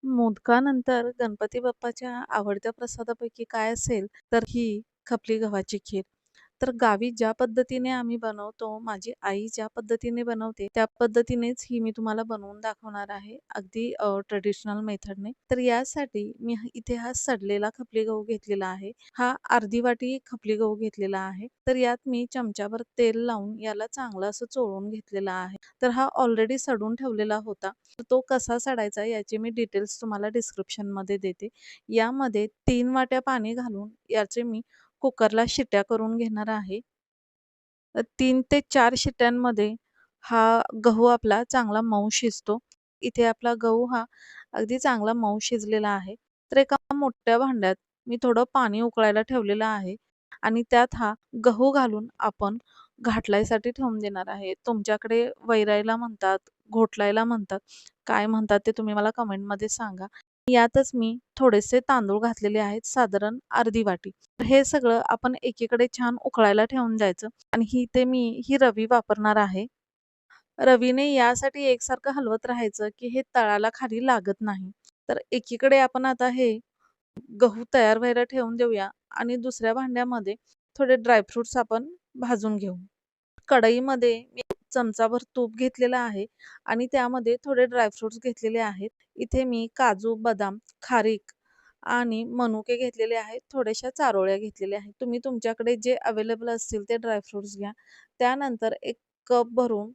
मोदकानंतर गणपती बाप्पाच्या आवडत्या प्रसादापैकी काय असेल, तर ही खपली गव्हाची खीर. तर गावी ज्या पद्धतीने आम्ही बनवतो, माझी आई ज्या पद्धतीने बनवते, त्या पद्धतीनेच ही मी तुम्हाला बनवून दाखवणार आहे. अगदी ट्रेडिशनल मेथडने. तर यासाठी मी इथे हा सडलेला खपली गहू घेतलेला आहे. हा अर्धी वाटी खपली गहू घेतलेला आहे. तर यात मी चमच्याभर तेल लावून याला चांगलं असं चोळून घेतलेलं आहे. तर हा ऑलरेडी सडून ठेवलेला होता. तर तो कसा सडायचा याचे मी डिटेल्स तुम्हाला डिस्क्रिप्शनमध्ये देते. यामध्ये 3 वाट्या पाणी घालून याचे मी कुकरला शिट्या करून घेणार आहे. 3 ते 4 शिट्यांमध्ये हा गहू आपला चांगला मऊ शिजतो. इथे आपला गहू हा अगदी चांगला मऊ शिजलेला आहे. तर एका मोठ्या भांड्यात मी थोडं पाणी उकळायला ठेवलेलं आहे आणि त्यात हा गहू घालून आपण घाटलायसाठी ठेवून देणार आहे. तुमच्याकडे वैरायला म्हणतात, घोटलायला म्हणतात. काय म्हणतात ते तुम्ही मला कमेंटमध्ये सांगा. यातच मी थोडेसे तांदूळ घातलेले आहेत, साधारण अर्धी वाटी. तर हे सगळं आपण एकीकडे छान उकळायला ठेवून द्यायचं आणि ही रवी वापरणार आहे. रवीने यासाठी एकसारखं हलवत राहायचं, की हे तळाला खाली लागत नाही. तर एकीकडे आपण आता हे गहू तयार व्हायला ठेवून देऊया आणि दुसऱ्या भांड्यामध्ये थोडे ड्रायफ्रुट्स आपण भाजून घेऊ. कढईमध्ये मी चमचाभर तूप घेतलेलं आहे आणि त्यामध्ये थोडे ड्रायफ्रुट्स घेतलेले आहेत. इथे मी काजू, बदाम, खारीक आणि मनुके घेतलेले आहेत. थोड्याशा चारोळ्या घेतलेल्या आहेत. तुम्ही तुमच्याकडे जे अवेलेबल असतील ते ड्रायफ्रुट्स घ्या. त्यानंतर 1 कप भरून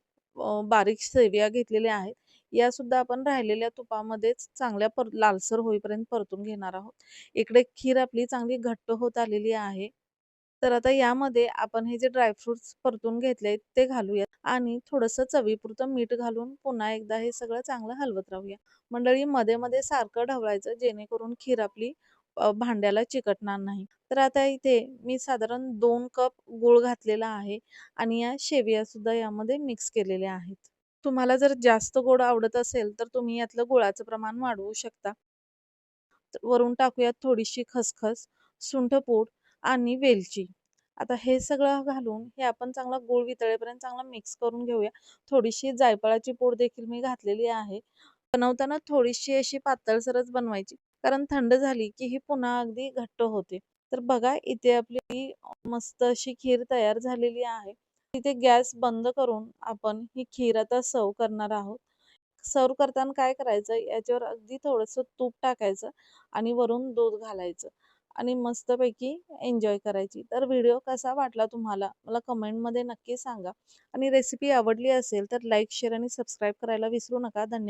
बारीक सेवया घेतलेल्या आहेत. यासुद्धा आपण राहिलेल्या तुपामध्येच चांगल्या लालसर होईपर्यंत परतून घेणार आहोत. इकडे खीर आपली चांगली घट्ट होत आलेली आहे. तर आता यामध्ये आपण हे जे ड्रायफ्रुट्स परतून घेतले ते घालूयात आणि थोडंसं चवीपुरतं मीठ घालून पुन्हा एकदा हे सगळं चांगलं हलवत राहूया. मंडळी मध्ये-मध्ये सारखं ढवळायचं जेणेकरून खीर आपली भांड्याला चिकटणार नाही. तर आता इथे मी साधारण 2 कप गूळ घातलेला आहे आणि या शेवयासुद्धा यामध्ये मिक्स केलेल्या आहेत. तुम्हाला जर जास्त गोड आवडत असेल, तर तुम्ही यातलं गुळाचं प्रमाण वाढवू शकता. वरून टाकूयात थोडीशी खसखस, सुंठपूड आणि वेलची. आता हे सगळं घालून हे आपण चांगला गूळ वितळेपर्यंत चांगला मिक्स करून घेऊया. थोडीशी जायफळाची पूड देखील मी घातलेली आहे. बनवताना थोडीशी अशी पातळसरच बनवायची, कारण थंड झाली की ही पुन्हा अगदी घट्ट होते. तर बघा इथे आपली मस्त अशी खीर तयार झालेली आहे. इथे गॅस बंद करून आपण ही खीर आता सर्व्ह करणार आहोत. सर्व्ह करताना काय करायचं, याच्यावर अगदी थोडंसं तूप टाकायचं आणि वरून दूध घालायचं आणि मस्तपैकी एन्जॉय करायची. तर व्हिडिओ कसा वाटला तुम्हाला मला कमेंटमध्ये नक्की सांगा आणि रेसिपी आवडली असेल तर लाईक, शेअर आणि सबस्क्राईब करायला विसरू नका. धन्यवाद.